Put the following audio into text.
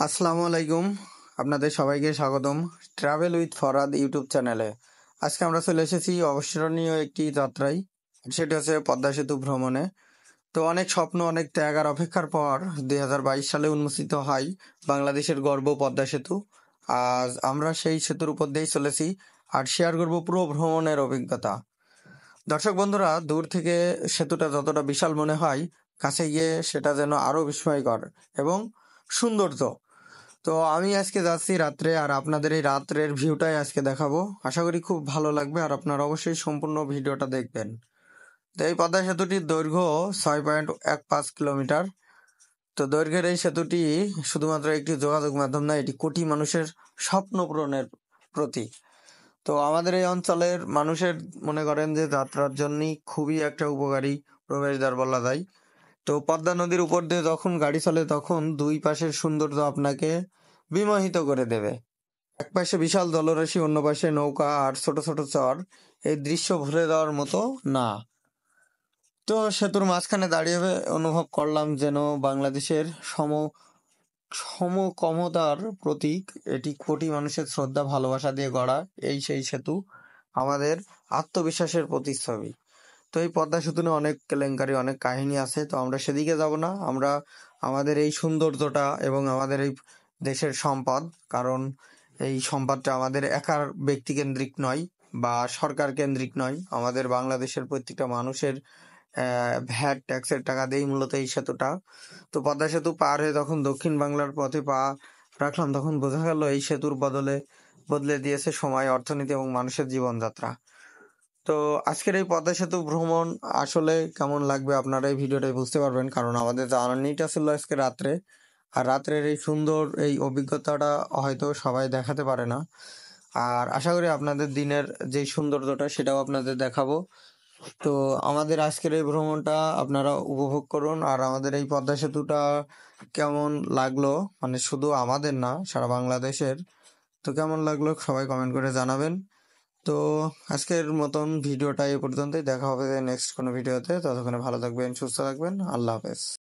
আসসালামু আলাইকুম, আপনাদের সবাইকে স্বাগতম ট্রাভেল উইথ ফরাদ ইউটিউব চ্যানেলে। আজকে আমরা চলে এসেছি অবিস্মরণীয় একটি যাত্রায়, সেটি হচ্ছে পদ্মা সেতু ভ্রমণে। তো অনেক স্বপ্ন, অনেক ত্যাগ আর অপেক্ষার পর 2022 সালে উন্মোচিত হয় বাংলাদেশের গর্ব পদ্মা সেতু। আজ আমরা সেই সেতুর উপর দিয়েই চলেছি আর শেয়ার করব পুরো ভ্রমণের অভিজ্ঞতা। দর্শক বন্ধুরা, দূর থেকে সেতুটা যতটা বিশাল মনে হয়, কাছে গিয়ে সেটা যেন আরো বিস্ময়কর এবং সৌন্দর্য। তো আমি আজকে যাচ্ছি রাত্রে, আর আপনাদের এই রাত্রের ভিউটাই আজকে দেখাবো। আশা করি খুব ভালো লাগবে আর আপনারা অবশ্যই সম্পূর্ণ ভিডিওটা দেখবেন। তো এই পদ্মা সেতুটির দৈর্ঘ্য 6.15 কিলোমিটার। তো দৈর্ঘ্যের এই সেতুটি শুধুমাত্র একটি যোগাযোগ মাধ্যম নয়, এটি কোটি মানুষের স্বপ্ন পূরণের প্রতীক। তো আমাদের এই অঞ্চলের মানুষের মনে করেন যে যাত্রার জন্যই খুবই একটা উপকারী প্রবেশদ্বার বলা যায়। তো পদ্মা নদীর উপর দিয়ে যখন গাড়ি চলে তখন দুই পাশের সৌন্দর্য আপনাকে বিমোহিত করে দেবে। এক পাশে বিশাল জলরাশি, অন্য পাশে নৌকা আর ছোট ছোট চর। এই দৃশ্য ভুলে যাওয়ার মতো না। তো সেতুর মাঝখানে দাঁড়িয়ে অনুভব করলাম যেন বাংলাদেশের সমকমতার প্রতীক। এটি কোটি মানুষের শ্রদ্ধা ভালোবাসা দিয়ে গড়া এই সেই সেতু, আমাদের আত্মবিশ্বাসের প্রতিচ্ছবি। তো এই পদ্মা সেতু নিয়ে অনেক কেলেঙ্কারি, অনেক কাহিনী আছে। তো আমরা সেদিকে যাব না, আমরা আমাদের এই সৌন্দর্যটা এবং আমাদের এই দেশের সম্পদ, কারণ এই সম্পদটা আমাদের একার ব্যক্তিকেন্দ্রিক নয় বা সরকার কেন্দ্রিক নয়, আমাদের বাংলাদেশের প্রত্যেকটা মানুষের ভ্যাট ট্যাক্সের টাকা দিয়েই মূলত এই সেতুটা। তো পদ্মা সেতু পার হয়ে যখন দক্ষিণ বাংলার পথে পা রাখলাম, তখন বোঝা গেল এই সেতুর বদলে দিয়েছে সময়, অর্থনীতি এবং মানুষের জীবনযাত্রা। তো আজকের এই পদ্মা সেতু ভ্রমণ আসলে কেমন লাগবে আপনারা এই ভিডিওটাই বুঝতে পারবেন, কারণ আমাদের জার্নিটা ছিল আজকে রাত্রে। আর রাত্রের এই সুন্দর এই অভিজ্ঞতাটা হয়তো সবাই দেখাতে পারে না। আর আশা করি আপনাদের দিনের যে সৌন্দর্যটা সেটাও আপনাদের দেখাবো। তো আমাদের আজকের এই ভ্রমণটা আপনারা উপভোগ করুন। আর আমাদের এই পদ্মা সেতুটা কেমন লাগলো, মানে শুধু আমাদের না, সারা বাংলাদেশের। তো কেমন লাগলো সবাই কমেন্ট করে জানাবেন। তো আজকের মতন ভিডিওটা এই পর্যন্তই, দেখা হবে নেক্সট কোনো ভিডিওতে। ততক্ষণে ভালো থাকবেন, সুস্থ থাকবেন, আল্লাহ হাফেজ।